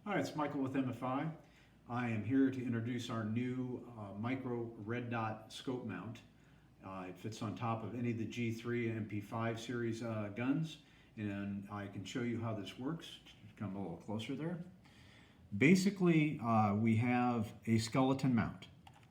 Hi, it's Michael with MFI. I am here to introduce our new Micro Red Dot scope mount. It fits on top of any of the G3 and MP5 series guns, and I can show you how this works. Come a little closer there. Basically, we have a skeleton mount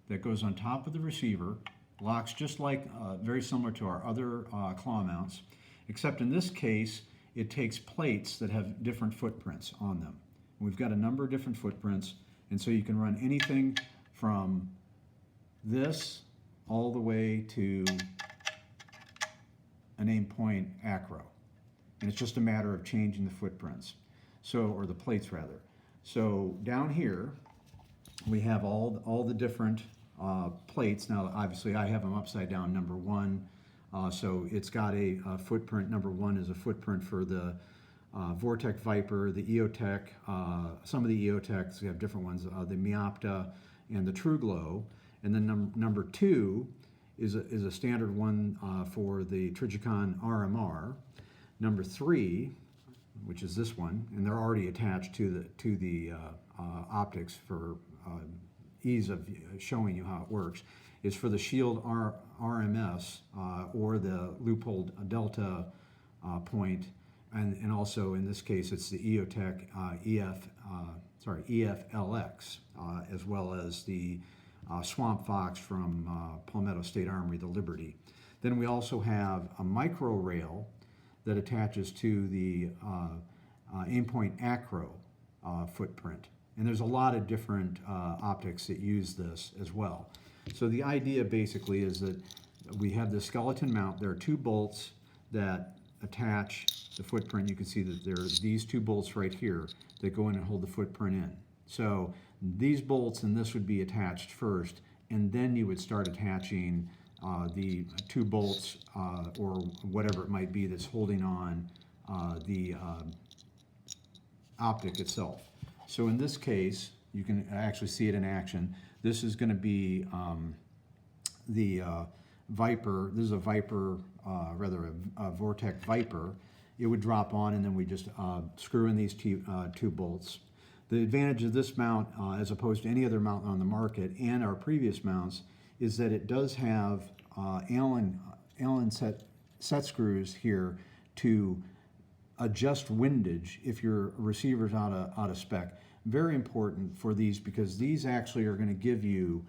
that goes on top of the receiver, locks just like, very similar to our other claw mounts, except in this case, it takes plates that have different footprints on them. We've got a number of different footprints, and so you can run anything from this all the way to an aim point acro. And it's just a matter of changing the footprints, or the plates rather. So down here, we have all the different plates. Now, obviously, I have them upside down, number one. So it's got a footprint. Number one is a footprint for the Vortex Viper, the EoTech, some of the EoTechs have different ones, the Meopta and the Truglo. And then number two is a standard one for the Trijicon RMR. Number three, which is this one, and they're already attached to the optics for ease of showing you how it works, is for the Shield RMS or the Leupold Delta point. And also in this case, it's the EoTech E-FLX, as well as the Swamp Fox from Palmetto State Armory, the Liberty. Then we also have a micro rail that attaches to the aimpoint acro footprint. And there's a lot of different optics that use this as well. So the idea basically is that we have the skeleton mount. There are two bolts that attach the footprint. You can see that there are these two bolts right here that go in and hold the footprint in. So these bolts and this would be attached first, and then you would start attaching the two bolts or whatever it might be that's holding on the optic itself. So in this case, you can actually see it in action. This is going to be the Viper. This is a Viper, a Vortex Viper. It would drop on, and then we just screw in these two bolts. The advantage of this mount, as opposed to any other mount on the market and our previous mounts, is that it does have Allen set screws here to adjust windage if your receiver's out of spec. Very important for these, because these actually are going to give you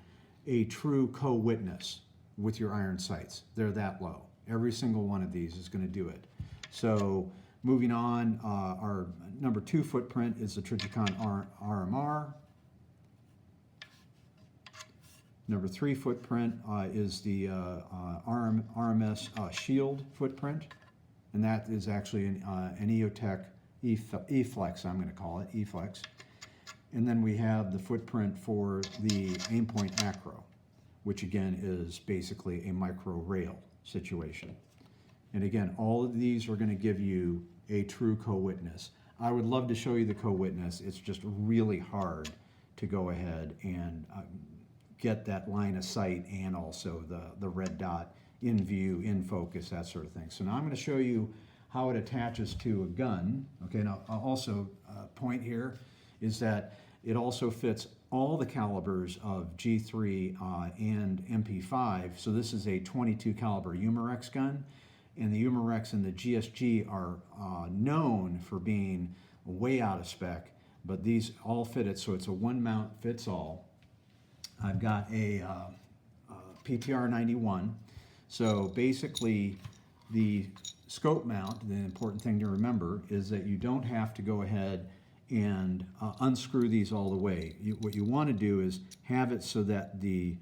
a true co-witness with your iron sights. They're that low. Every single one of these is going to do it. So moving on, our number two footprint is the Tricon RMR. Number three footprint is the RMS Shield footprint, and that is actually an EoTech E-FLX, I'm going to call it, E-FLX. And then we have the footprint for the aimpoint acro, which again is basically a micro rail situation. And again, all of these are going to give you a true co-witness. I would love to show you the co-witness. It's just really hard to go ahead and get that line of sight and also the red dot in view, in focus, that sort of thing. So now I'm going to show you how it attaches to a gun. Okay, now also point here is that it also fits all the calibers of G3 and MP5. So this is a 22 caliber Umarex gun, and the Umarex and the GSG are known for being way out of spec, but these all fit it, so it's a one mount fits all. I've got a PTR 91. So basically, the scope mount, the important thing to remember is that you don't have to go ahead and unscrew these all the way. What you want to do is have it so that the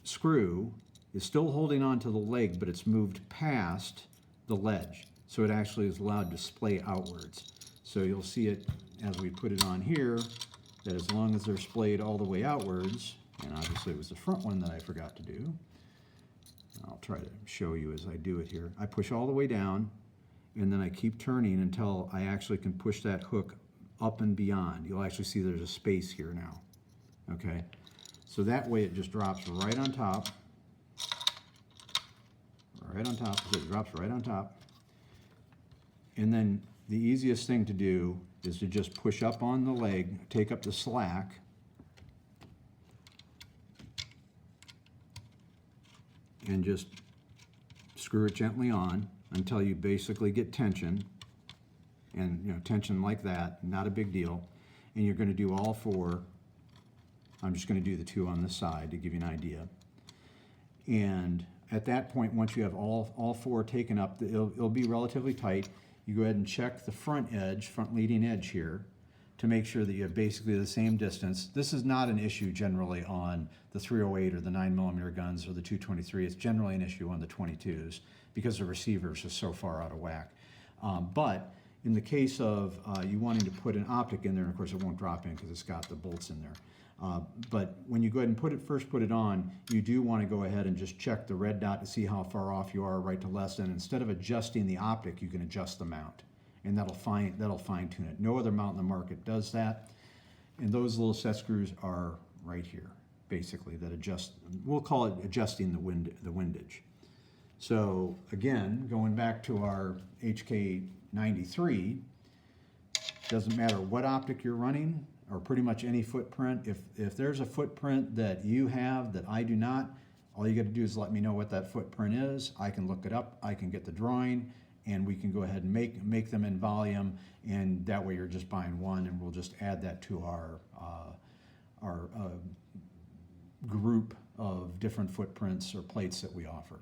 screw is still holding on to the leg, but it's moved past the ledge. So it actually is allowed to splay outwards. So you'll see it as we put it on here, that as long as they're splayed all the way outwards, and obviously it was the front one that I forgot to do. I'll try to show you as I do it here. I push all the way down, and then I keep turning until I actually can push that hook up and beyond. You'll actually see there's a space here now. Okay, so that way it just drops right on top. Right on top, it drops right on top. And then the easiest thing to do is to just push up on the leg, take up the slack, and just screw it gently on until you basically get tension. And tension like that, not a big deal. And you're going to do all four. I'm just going to do the two on this side to give you an idea. And at that point, once you have all four taken up, it'll be relatively tight. You go ahead and check the front edge, front leading edge here, to make sure that you have basically the same distance. This is not an issue generally on the 308 or the 9mm guns or the 223. It's generally an issue on the 22s because the receivers are so far out of whack. But in the case of you wanting to put an optic in there, and of course it won't drop in because it's got the bolts in there. But when you go ahead and first put it on, you do want to go ahead and just check the red dot to see how far off you are right to left. And instead of adjusting the optic, you can adjust the mount, and that'll fine tune it. No other mount in the market does that. And those little set screws are right here, basically, that adjust. We'll call it adjusting the windage. So again, going back to our HK93, doesn't matter what optic you're running, or pretty much any footprint. If there's a footprint that you have that I do not, all you got to do is let me know what that footprint is. I can look it up, I can get the drawing, and we can go ahead and make them in volume, and that way you're just buying one, and we'll just add that to our group of different footprints or plates that we offer.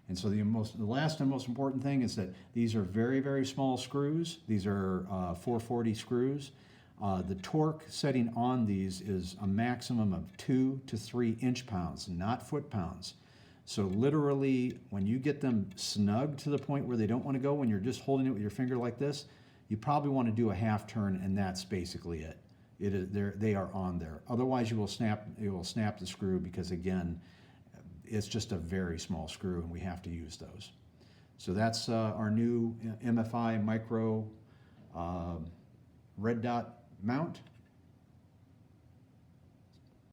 And so the last and most important thing is that these are very, very small screws. These are 440 screws. The torque setting on these is a maximum of 2 to 3 inch-pounds, not foot-pounds. So literally, when you get them snug to the point where they don't want to go, when you're just holding it with your finger like this, you probably want to do a half turn, and that's basically it. They are on there. Otherwise, you will snap the screw because, again, it's just a very small screw, and we have to use those. So that's our new MFI Micro Red Dot mount.